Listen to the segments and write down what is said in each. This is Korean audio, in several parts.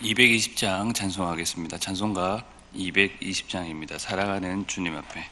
220장 찬송하겠습니다. 찬송가 220장입니다. 사랑하는 주님 앞에.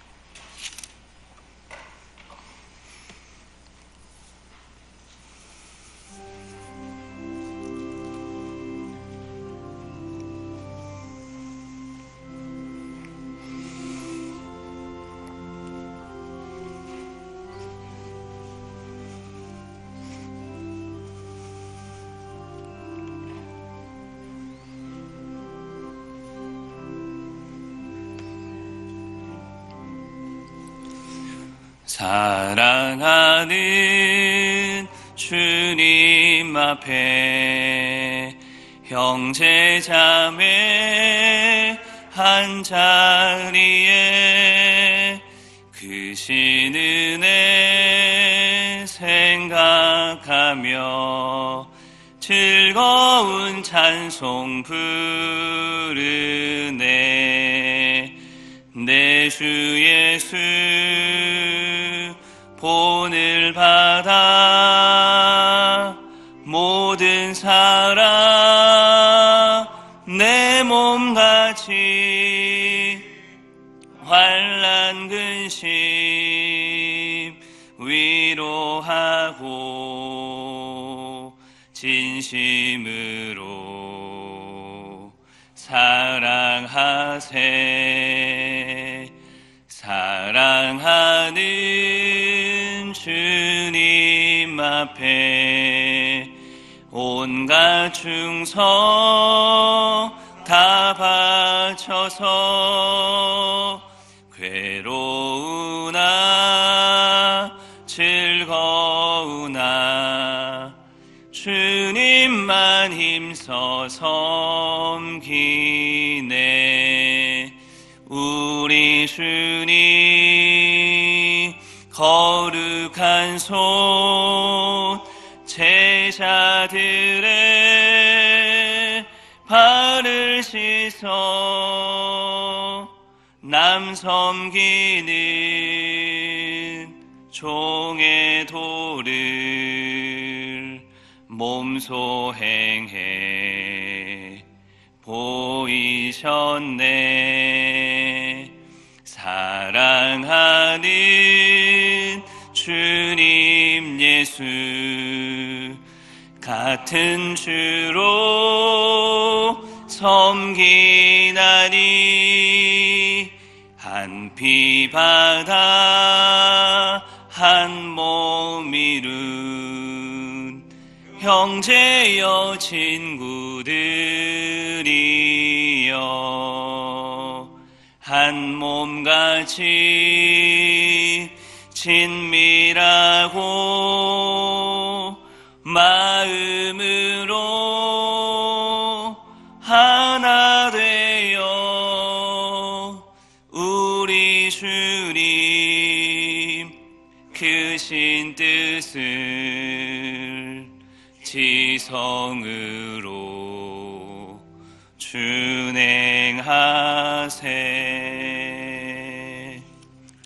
사랑하는 주님 앞에 형제 자매 한자리에 크신 은혜 생각하며 즐거운 찬송 부르네. 내 주 예수 본을 받아 모든 사랑 내 몸같이 환난 근심 위로하고 진심으로 사랑하세. 사랑하는 주님 앞에 온갖 충성 다 바쳐서 괴로우나 즐거우나 주님만 힘써 섬기네. 우리 주님 거룩한 손 제자들의 발을 씻어 남 섬기는 종의 도를 몸소 행해 보이셨네. 사랑하는 주님 예수 같은 주로 섬기나니 한 피 받아 한 몸 이룬 형제여 친구들이여 한 몸같이 친밀하고 마음으로 하나 되어 우리 주님 크신 뜻을 지성으로 준행하세.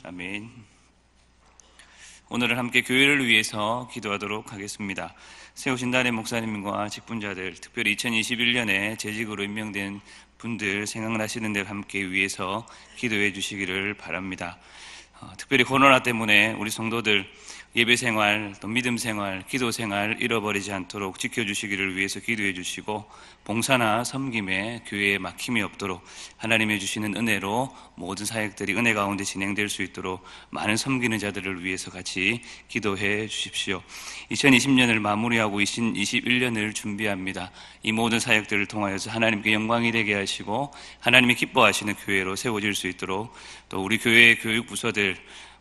아멘. 오늘은 함께 교회를 위해서 기도하도록 하겠습니다. 세우신 단의 목사님과 직분자들, 특별히 2021년에 재직으로 임명된 분들 생각나시는 대로 함께 위해서 기도해 주시기를 바랍니다. 특별히 코로나 때문에 우리 성도들 예배생활, 또 믿음생활, 기도생활 잃어버리지 않도록 지켜주시기를 위해서 기도해 주시고, 봉사나 섬김에 교회에 막힘이 없도록 하나님이 주시는 은혜로 모든 사역들이 은혜 가운데 진행될 수 있도록 많은 섬기는 자들을 위해서 같이 기도해 주십시오. 2020년을 마무리하고 2021년을 준비합니다. 이 모든 사역들을 통하여서 하나님께 영광이 되게 하시고 하나님이 기뻐하시는 교회로 세워질 수 있도록, 또 우리 교회의 교육부서들,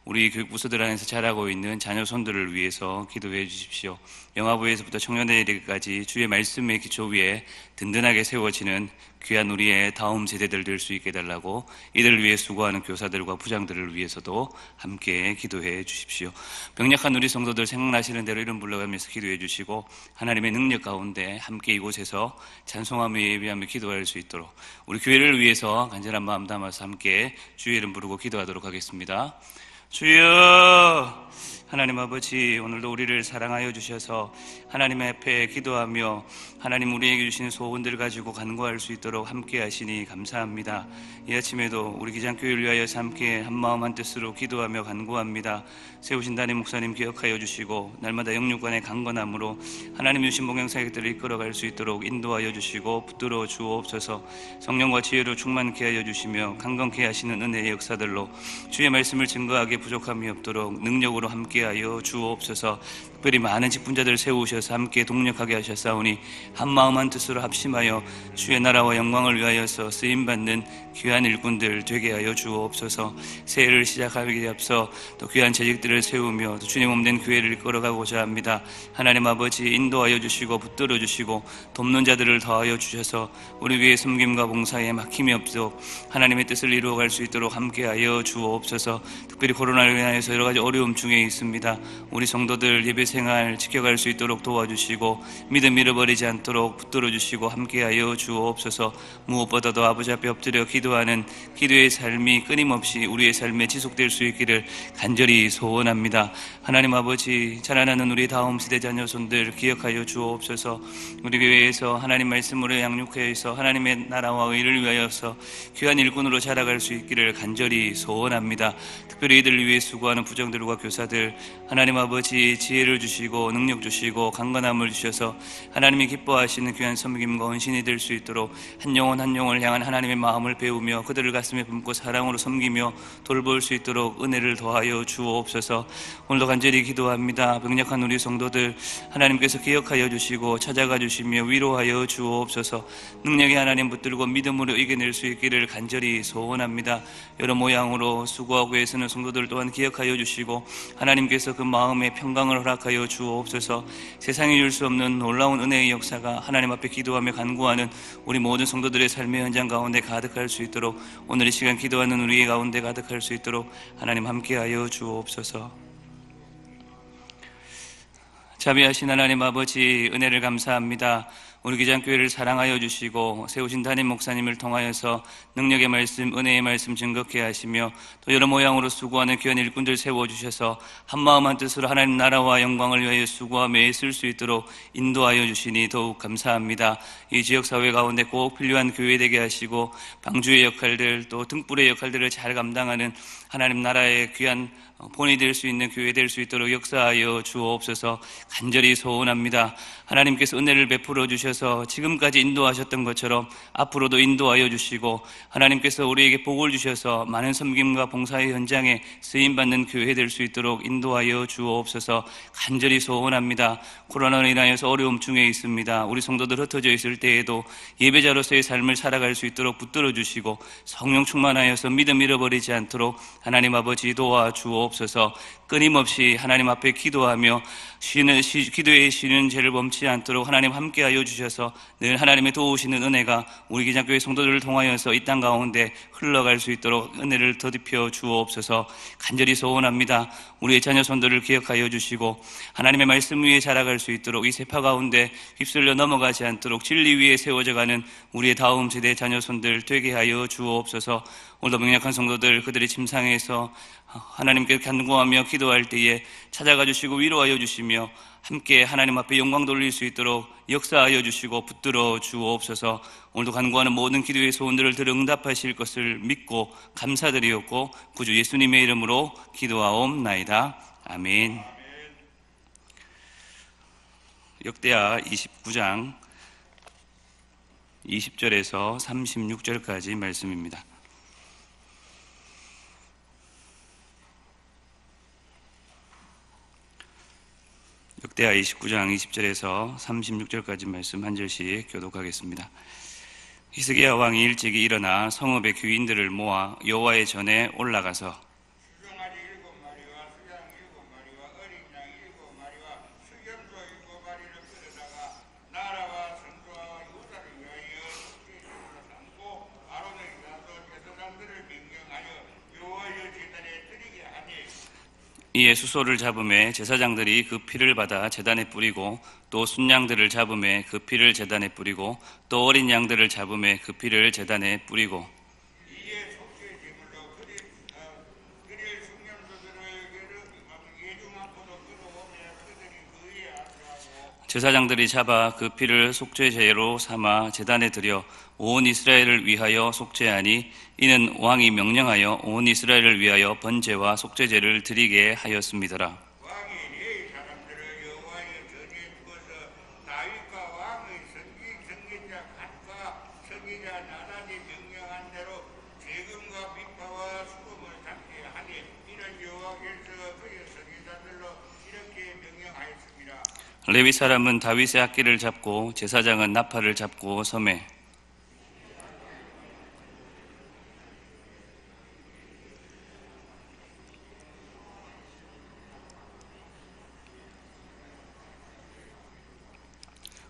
우리 교육부서들 안에서 자라고 있는 자녀손들을 위해서 기도해 주십시오. 영아부에서부터 청년대회까지 주의 말씀의 기초 위에 든든하게 세워지는 귀한 우리의 다음 세대들 될 수 있게 해달라고, 이들을 위해 수고하는 교사들과 부장들을 위해서도 함께 기도해 주십시오. 병약한 우리 성도들 생각나시는 대로 이름 불러가면서 기도해 주시고, 하나님의 능력 가운데 함께 이곳에서 찬송하며 예배하며 기도할 수 있도록 우리 교회를 위해서 간절한 마음 담아서 함께 주의 이름 부르고 기도하도록 하겠습니다. 주여, 하나님 아버지, 오늘도 우리를 사랑하여 주셔서 하나님 앞에 기도하며 하나님 우리에게 주신 소원들을 가지고 간구할 수 있도록 함께 하시니 감사합니다. 이 아침에도 우리 기장교회를 위하여서 함께 한마음 한뜻으로 기도하며 간구합니다. 세우신 담임 목사님 기억하여 주시고 날마다 영육간의 강건함으로 하나님 주신 봉양사역들을 이끌어갈 수 있도록 인도하여 주시고 붙들어 주옵소서. 성령과 지혜로 충만케 하여 주시며 강건케 하시는 은혜의 역사들로 주의 말씀을 증거하게 부족함이 없도록 능력으로 함께하여 주옵소서. 특별히 많은 직분자들 세우셔서 함께 동력하게 하셨사오니 한마음 한뜻으로 합심하여 주의 나라와 영광을 위하여서 쓰임받는 귀한 일꾼들 되게 하여 주옵소서. 새해를 시작하기에 앞서 또 귀한 재직들을 세우며 또 주님 몸된 교회를 이끌어가고자 합니다. 하나님 아버지 인도하여 주시고 붙들어 주시고 돕는 자들을 더하여 주셔서 우리 위해 섬김과 봉사에 막힘이 없도록 하나님의 뜻을 이루어갈 수 있도록 함께하여 주옵소서. 특별히 코로나로 인하여서 여러 가지 어려움 중에 있습니다. 우리 성도들 예배 생활 지켜갈 수 있도록 도와주시고 믿음 잃어버리지 않도록 붙들어 주시고 함께하여 주옵소서. 무엇보다도 아버지 앞에 엎드려 기도하는 기도의 삶이 끊임없이 우리의 삶에 지속될 수 있기를 간절히 소원합니다. 하나님 아버지, 자라나는 우리 다음 세대 자녀손들 기억하여 주옵소서. 우리 교회에서 하나님 말씀으로 양육하여서 하나님의 나라와 의를 위하여서 귀한 일꾼으로 자라갈 수 있기를 간절히 소원합니다. 특별히 이들을 위해 수고하는 부장들과 교사들 하나님 아버지 지혜를 주시고 능력 주시고 강건함을 주셔서 하나님이 기뻐하시는 귀한 섬김과 헌신이 될 수 있도록 한 영혼 한 영혼을 향한 하나님의 마음을 배우며 그들을 가슴에 품고 사랑으로 섬기며 돌볼 수 있도록 은혜를 더하여 주옵소서. 오늘도 간절히 기도합니다. 병력한 우리 성도들 하나님께서 기억하여 주시고 찾아가 주시며 위로하여 주옵소서. 능력의 하나님 붙들고 믿음으로 이겨낼 수 있기를 간절히 소원합니다. 여러 모양으로 수고하고 애쓰는 성도들 또한 기억하여 주시고 하나님께서 그 마음에 평강을 허락하여 주옵소서. 세상에 줄 수 없는 놀라운 은혜의 역사가 하나님 앞에 기도하며 간구하는 우리 모든 성도들의 삶의 현장 가운데 가득할 수 있도록 오늘 이 시간 기도하는 우리의 가운데 가득할 수 있도록 하나님 함께하여 주옵소서. 자비하신 하나님 아버지, 은혜를 감사합니다. 우리 기장교회를 사랑하여 주시고 세우신 담임 목사님을 통하여서 능력의 말씀, 은혜의 말씀 증거케 하시며 또 여러 모양으로 수고하는 귀한 일꾼들 세워주셔서 한마음 한뜻으로 하나님 나라와 영광을 위하여 수고하며 애쓸 수 있도록 인도하여 주시니 더욱 감사합니다. 이 지역사회 가운데 꼭 필요한 교회 되게 하시고 방주의 역할들 또 등불의 역할들을 잘 감당하는 하나님 나라의 귀한 본이 될 수 있는 교회 될 수 있도록 역사하여 주옵소서. 간절히 소원합니다. 하나님께서 은혜를 베풀어 주셔서 지금까지 인도하셨던 것처럼 앞으로도 인도하여 주시고 하나님께서 우리에게 복을 주셔서 많은 섬김과 봉사의 현장에 쓰임받는 교회 될 수 있도록 인도하여 주옵소서. 간절히 소원합니다. 코로나로 인하여서 어려움 중에 있습니다. 우리 성도들 흩어져 있을 때에도 예배자로서의 삶을 살아갈 수 있도록 붙들어 주시고 성령 충만하여서 믿음 잃어버리지 않도록 하나님 아버지 도와주옵소서. 끊임없이 하나님 앞에 기도하며 기도에 쉬는 죄를 범치 않도록 하나님 함께하여 주셔서 늘 하나님의 도우시는 은혜가 우리 기장교회 성도들을 통하여서 이 땅 가운데 흘러갈 수 있도록 은혜를 더딥혀 주옵소서. 간절히 소원합니다. 우리의 자녀손들을 기억하여 주시고 하나님의 말씀 위에 자라갈 수 있도록 이 세파 가운데 휩쓸려 넘어가지 않도록 진리 위에 세워져가는 우리의 다음 세대 자녀손들 되게 하여 주옵소서. 오늘도 명약한 성도들 그들의 침상에서 하나님께 간구하며 기도할 때에 찾아가 주시고 위로하여 주시며 함께 하나님 앞에 영광 돌릴 수 있도록 역사하여 주시고 붙들어 주옵소서. 오늘도 간구하는 모든 기도의 소원들을 들어 응답하실 것을 믿고 감사드리옵고 구주 예수님의 이름으로 기도하옵나이다. 아멘. 역대하 29장 20절에서 36절까지 말씀입니다. 역대하 29장 20절에서 36절까지 말씀 한 절씩 교독하겠습니다. 히스기야 왕이 일찍이 일어나 성읍의 귀인들을 모아 여호와의 전에 올라가서 수종아리 7마리와 수양 7마리와 어린 양 7마리와 수염소 7마리를 끌어다가 나라와 성소와 유다를 위하여 속죄제물로 삼고 아론의 자손 제사장들을 명령하여 여호와의 제단에 드리게 하니 이에 수소를 잡음에 제사장들이 그 피를 받아 제단에 뿌리고 또 순양들을 잡음에 그 피를 제단에 뿌리고 또 어린 양들을 잡음에 그 피를 제단에 뿌리고 이에 속죄제물로 그릴 숙련소들을 제사장들이 잡아 그 피를 속죄제로 삼아 제단에 들여 온 이스라엘을 위하여 속죄하니 이는 왕이 명령하여 온 이스라엘을 위하여 번제와 속죄제를 드리게 하였음이더라. 왕이 레위 사람들을 여호와의 전에 두어서 다윗과 왕의 선지자 갓과 선지자 나단이 명령한 대로 세금과 비파와 수금을 잡게 하니 이는 여호와께서 그의 선지자들로 이렇게 명령하였습니다. 레위 사람은 다윗의 악기를 잡고 제사장은 나팔을 잡고 섬에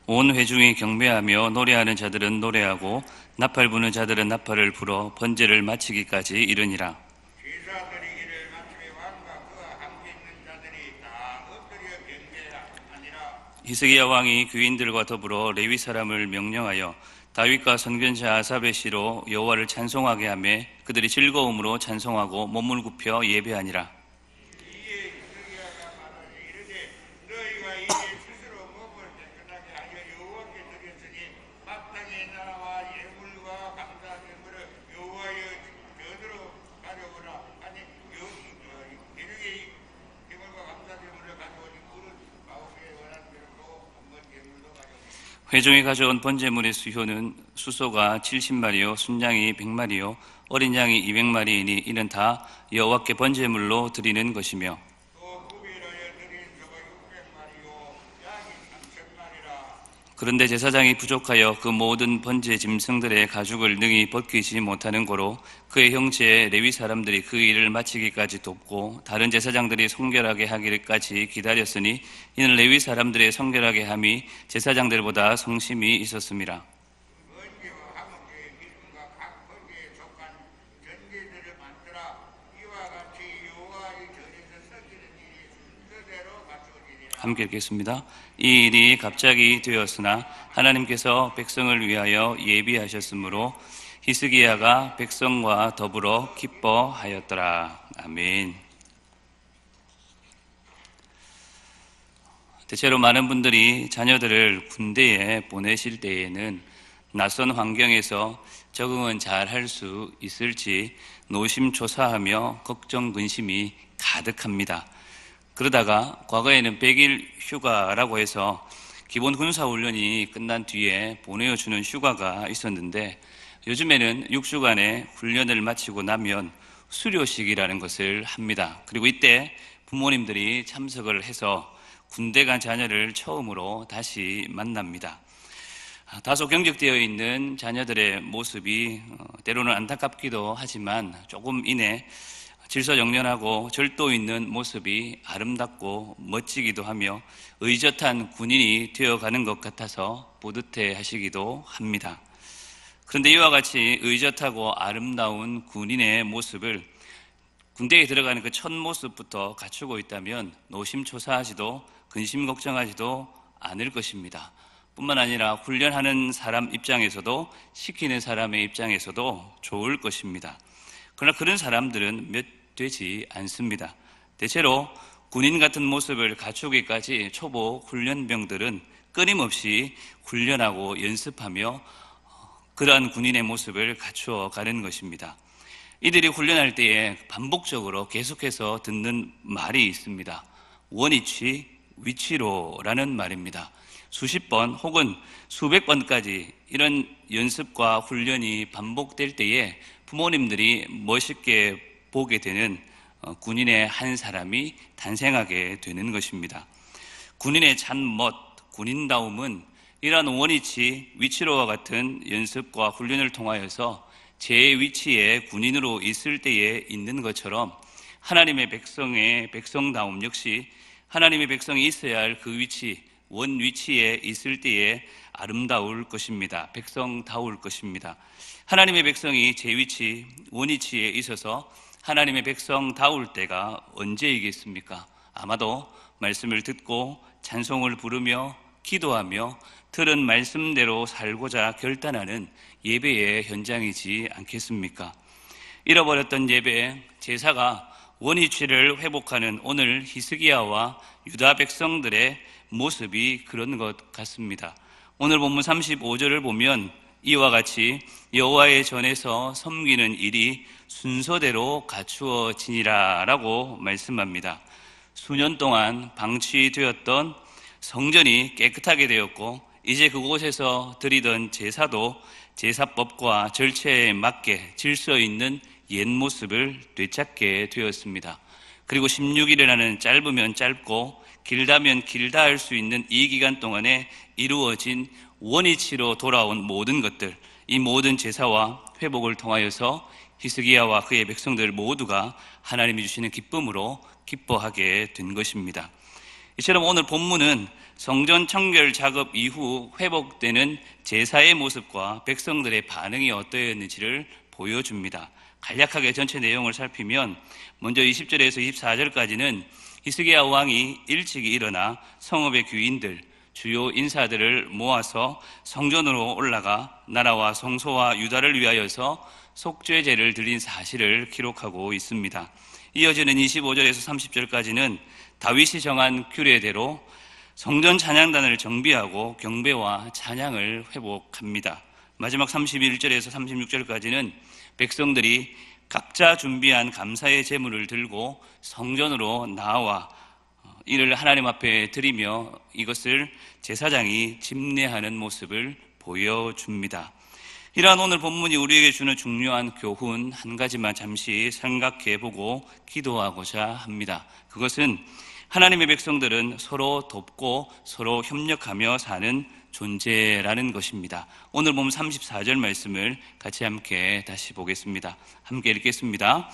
온 회중이 경배하며 노래하는 자들은 노래하고 나팔 부는 자들은 나팔을 불어 번제를 마치기까지 이르니라. 제사들이 이를 마침에 왕과 그와 함께 있는 자들이 다 엎드려 경배하니라. 히스기야 왕이 귀인들과 더불어 레위 사람을 명령하여 다윗과 선견자 아삽의 시로 여호와를 찬송하게 하며 그들이 즐거움으로 찬송하고 몸을 굽혀 예배하니라. 이에 히스기야가 말하되 이르되 너희가 이제 스스로 몸을 깨끗하게 하여 여호와께 드렸으니 마땅히 나와 예물과 감사 제물을 여호와의 전으로 가져오라. 아니 이르게 예물과 감사 제물을 가져오니 물은 마음에 원한 대로 한번 예물도 가져오라. 회중이 가져온 번제물의 수효는 수소가 70마리요 순양이 100마리요 어린 양이 200마리이니 이는 다 여호와께 번제물로 드리는 것이며 또 구별하여 드린 소가 600마리요 양이 3000마리라. 그런데 제사장이 부족하여 그 모든 번제 짐승들의 가죽을 능히 벗기지 못하는 고로 그의 형제 레위 사람들이 그 일을 마치기까지 돕고 다른 제사장들이 성결하게 하기까지 기다렸으니 이는 레위 사람들의 성결하게 함이 제사장들보다 성심이 있었음이라. 번제와 화목제의 기름과 각 번제에 속한 전제들을 만들어 이와 같이 여호와의 전에서 섞이는 일이 순서대로 갖추어지리라. 함께 읽겠습니다. 이 일이 갑자기 되었으나 하나님께서 백성을 위하여 예비하셨으므로 히스기야가 백성과 더불어 기뻐하였더라. 아멘. 대체로 많은 분들이 자녀들을 군대에 보내실 때에는 낯선 환경에서 적응은 잘 할 수 있을지 노심초사하며 걱정 근심이 가득합니다. 그러다가 과거에는 100일 휴가라고 해서 기본 군사훈련이 끝난 뒤에 보내주는 휴가가 있었는데 요즘에는 6주간의 훈련을 마치고 나면 수료식이라는 것을 합니다. 그리고 이때 부모님들이 참석을 해서 군대 간 자녀를 처음으로 다시 만납니다. 다소 경직되어 있는 자녀들의 모습이 때로는 안타깝기도 하지만 조금 이내 질서정연하고 절도 있는 모습이 아름답고 멋지기도 하며 의젓한 군인이 되어가는 것 같아서 뿌듯해 하시기도 합니다. 그런데 이와 같이 의젓하고 아름다운 군인의 모습을 군대에 들어가는 그 첫 모습부터 갖추고 있다면 노심초사하지도 근심 걱정하지도 않을 것입니다. 뿐만 아니라 훈련하는 사람 입장에서도 시키는 사람의 입장에서도 좋을 것입니다. 그러나 그런 사람들은 몇 되지 않습니다. 대체로 군인 같은 모습을 갖추기까지 초보 훈련병들은 끊임없이 훈련하고 연습하며 그러한 군인의 모습을 갖추어 가는 것입니다. 이들이 훈련할 때에 반복적으로 계속해서 듣는 말이 있습니다. 원위치, 위치로라는 말입니다. 수십 번 혹은 수백 번까지 이런 연습과 훈련이 반복될 때에 부모님들이 멋있게 보게 되는 군인의 한 사람이 탄생하게 되는 것입니다. 군인의 참멋, 군인다움은 이러한 원위치, 위치로와 같은 연습과 훈련을 통하여서 제 위치에 군인으로 있을 때에 있는 것처럼 하나님의 백성의 백성다움 역시 하나님의 백성이 있어야 할 그 위치, 원 위치에 있을 때에 아름다울 것입니다. 백성다울 것입니다. 하나님의 백성이 제 위치, 원 위치에 있어서 하나님의 백성다울 때가 언제이겠습니까? 아마도 말씀을 듣고 찬송을 부르며 기도하며 들은 말씀대로 살고자 결단하는 예배의 현장이지 않겠습니까? 잃어버렸던 예배, 제사가 원위치를 회복하는 오늘 히스기야와 유다 백성들의 모습이 그런 것 같습니다. 오늘 본문 35절을 보면 이와 같이 여호와의 전에서 섬기는 일이 순서대로 갖추어지니라 라고 말씀합니다. 수년 동안 방치되었던 성전이 깨끗하게 되었고 이제 그곳에서 드리던 제사도 제사법과 절차에 맞게 질서 있는 옛 모습을 되찾게 되었습니다. 그리고 16일이라는 짧으면 짧고 길다면 길다 할 수 있는 이 기간 동안에 이루어진 원위치로 돌아온 모든 것들, 이 모든 제사와 회복을 통하여서 히스기야와 그의 백성들 모두가 하나님이 주시는 기쁨으로 기뻐하게 된 것입니다. 이처럼 오늘 본문은 성전 청결 작업 이후 회복되는 제사의 모습과 백성들의 반응이 어떠했는지를 보여줍니다. 간략하게 전체 내용을 살피면 먼저 20절에서 24절까지는 히스기야 왕이 일찍이 일어나 성읍의 귀인들, 주요 인사들을 모아서 성전으로 올라가 나라와 성소와 유다를 위하여서 속죄제를 드린 사실을 기록하고 있습니다. 이어지는 25절에서 30절까지는 다윗이 정한 규례대로 성전 찬양단을 정비하고 경배와 찬양을 회복합니다. 마지막 31절에서 36절까지는 백성들이 각자 준비한 감사의 제물을 들고 성전으로 나와 이를 하나님 앞에 드리며 이것을 제사장이 집례하는 모습을 보여줍니다. 이러한 오늘 본문이 우리에게 주는 중요한 교훈 한 가지만 잠시 생각해 보고 기도하고자 합니다. 그것은 하나님의 백성들은 서로 돕고 서로 협력하며 사는 존재라는 것입니다. 오늘 보면 34절 말씀을 같이 함께 다시 보겠습니다. 함께 읽겠습니다.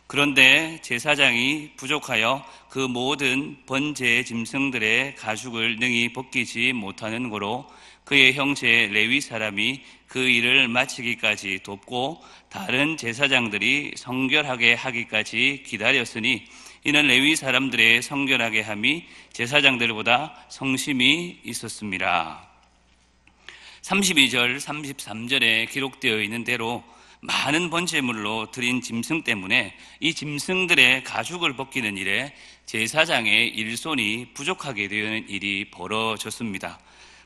그런데 제사장이 부족하여 그 모든 번제 짐승들의 가죽을 능히 벗기지 못하는 고로 그의 형제 레위 사람이 그 일을 마치기까지 돕고 다른 제사장들이 성결하게 하기까지 기다렸으니 이는 레위 사람들의 성결하게 함이 제사장들보다 성심이 있었습니다. 32절, 33절에 기록되어 있는 대로 많은 번제물로 드린 짐승 때문에 이 짐승들의 가죽을 벗기는 일에 제사장의 일손이 부족하게 되는 일이 벌어졌습니다.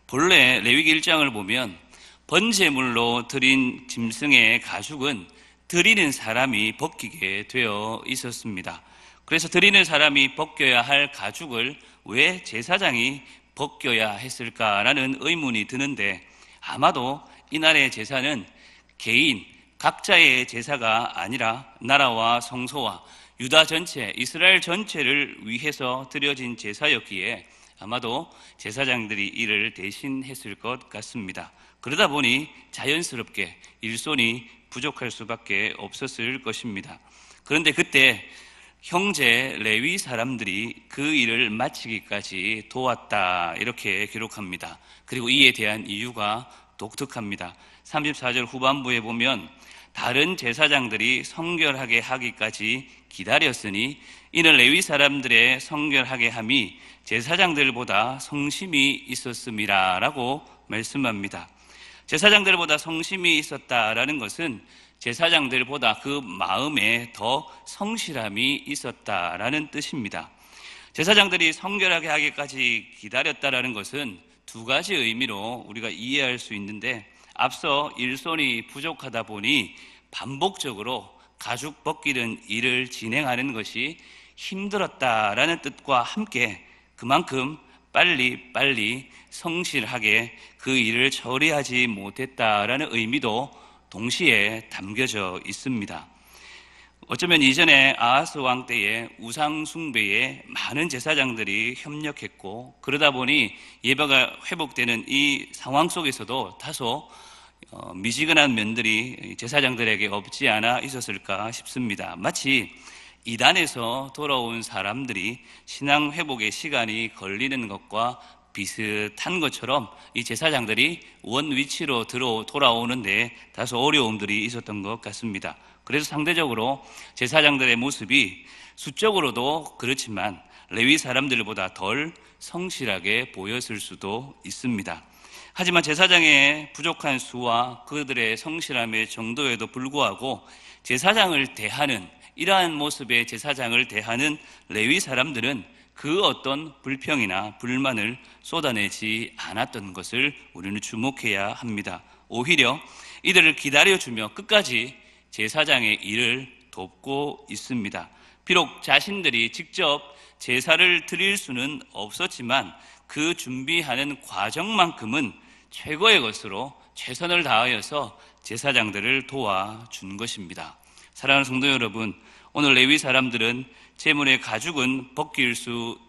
본래 레위기 1장을 보면 번제물로 드린 짐승의 가죽은 드리는 사람이 벗기게 되어 있었습니다. 그래서 드리는 사람이 벗겨야 할 가죽을 왜 제사장이 벗겨야 했을까라는 의문이 드는데 아마도 이날의 제사는 개인, 각자의 제사가 아니라 나라와 성소와 유다 전체, 이스라엘 전체를 위해서 드려진 제사였기에 아마도 제사장들이 이를 대신했을 것 같습니다. 그러다 보니 자연스럽게 일손이 부족할 수밖에 없었을 것입니다. 그런데 그때 형제 레위 사람들이 그 일을 마치기까지 도왔다 이렇게 기록합니다. 그리고 이에 대한 이유가 독특합니다. 34절 후반부에 보면 다른 제사장들이 성결하게 하기까지 기다렸으니 이는 레위 사람들의 성결하게 함이 제사장들보다 성심이 있었음이라 라고 말씀합니다. 제사장들보다 성심이 있었다라는 것은 제사장들보다 그 마음에 더 성실함이 있었다라는 뜻입니다. 제사장들이 성결하게 하기까지 기다렸다라는 것은 두 가지 의미로 우리가 이해할 수 있는데 앞서 일손이 부족하다 보니 반복적으로 가죽 벗기는 일을 진행하는 것이 힘들었다라는 뜻과 함께 그만큼 빨리 성실하게 그 일을 처리하지 못했다라는 의미도 동시에 담겨져 있습니다. 어쩌면 이전에 아하스 왕 때에 우상 숭배에 많은 제사장들이 협력했고 그러다 보니 예배가 회복되는 이 상황 속에서도 다소 미지근한 면들이 제사장들에게 없지 않아 있었을까 싶습니다. 마치 이단에서 돌아온 사람들이 신앙 회복의 시간이 걸리는 것과 비슷한 것처럼 이 제사장들이 원 위치로 돌아오는데 다소 어려움들이 있었던 것 같습니다. 그래서 상대적으로 제사장들의 모습이 수적으로도 그렇지만 레위 사람들보다 덜 성실하게 보였을 수도 있습니다. 하지만 제사장의 부족한 수와 그들의 성실함의 정도에도 불구하고 제사장을 대하는 이러한 모습의 제사장을 대하는 레위 사람들은 그 어떤 불평이나 불만을 쏟아내지 않았던 것을 우리는 주목해야 합니다. 오히려 이들을 기다려주며 끝까지 제사장의 일을 돕고 있습니다. 비록 자신들이 직접 제사를 드릴 수는 없었지만 그 준비하는 과정만큼은 최고의 것으로 최선을 다하여서 제사장들을 도와준 것입니다. 사랑하는 성도 여러분, 오늘 레위 사람들은 제물의 가죽은 벗길 수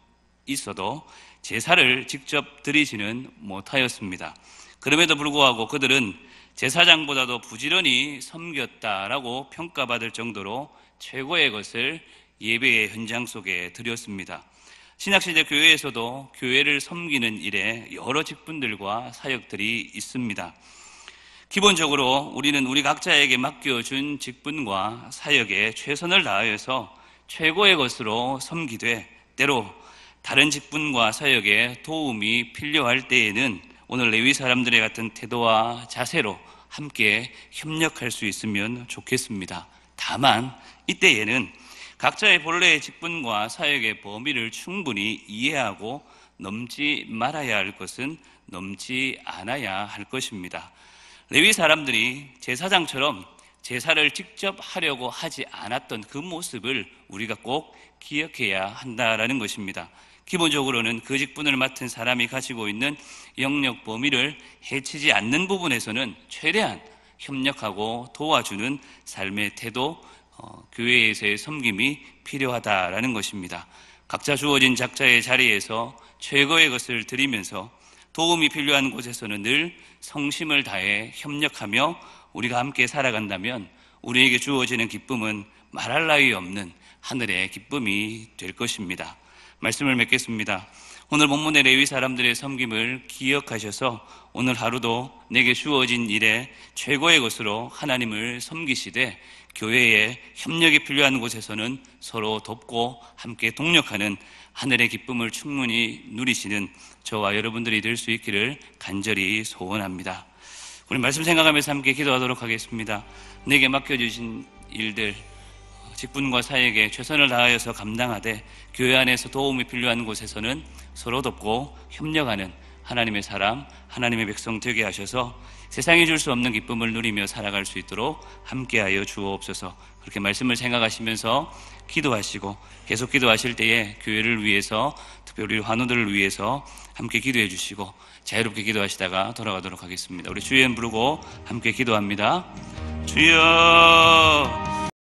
있어도 제사를 직접 드리지는 못하였습니다. 그럼에도 불구하고 그들은 제사장보다도 부지런히 섬겼다라고 평가받을 정도로 최고의 것을 예배의 현장 속에 드렸습니다. 신약시대 교회에서도 교회를 섬기는 일에 여러 직분들과 사역들이 있습니다. 기본적으로 우리는 우리 각자에게 맡겨준 직분과 사역에 최선을 다하여서 최고의 것으로 섬기되, 때로 다른 직분과 사역에 도움이 필요할 때에는 오늘 레위 사람들의 같은 태도와 자세로 함께 협력할 수 있으면 좋겠습니다. 다만 이때에는 각자의 본래의 직분과 사역의 범위를 충분히 이해하고 넘지 말아야 할 것은 넘지 않아야 할 것입니다. 레위 사람들이 제사장처럼 제사를 직접 하려고 하지 않았던 그 모습을 우리가 꼭 기억해야 한다라는 것입니다. 기본적으로는 그 직분을 맡은 사람이 가지고 있는 영역 범위를 해치지 않는 부분에서는 최대한 협력하고 도와주는 삶의 태도, 교회에서의 섬김이 필요하다라는 것입니다. 각자 주어진 작자의 자리에서 최고의 것을 드리면서 도움이 필요한 곳에서는 늘 성심을 다해 협력하며 우리가 함께 살아간다면 우리에게 주어지는 기쁨은 말할 나위 없는 하늘의 기쁨이 될 것입니다. 말씀을 맺겠습니다. 오늘 본문의 레위 사람들의 섬김을 기억하셔서 오늘 하루도 내게 주어진 일에 최고의 것으로 하나님을 섬기시되, 교회에 협력이 필요한 곳에서는 서로 돕고 함께 동력하는 하늘의 기쁨을 충분히 누리시는 저와 여러분들이 될 수 있기를 간절히 소원합니다. 우리 말씀 생각하면서 함께 기도하도록 하겠습니다. 내게 맡겨주신 일들, 직분과 사역에 최선을 다하여서 감당하되 교회 안에서 도움이 필요한 곳에서는 서로 돕고 협력하는 하나님의 사람, 하나님의 백성 되게 하셔서 세상이 줄 수 없는 기쁨을 누리며 살아갈 수 있도록 함께하여 주옵소서. 그렇게 말씀을 생각하시면서 기도하시고 계속 기도하실 때에 교회를 위해서, 특별히 환우들을 위해서 함께 기도해 주시고 자유롭게 기도하시다가 돌아가도록 하겠습니다. 우리 주의 이름 부르고 함께 기도합니다. 주여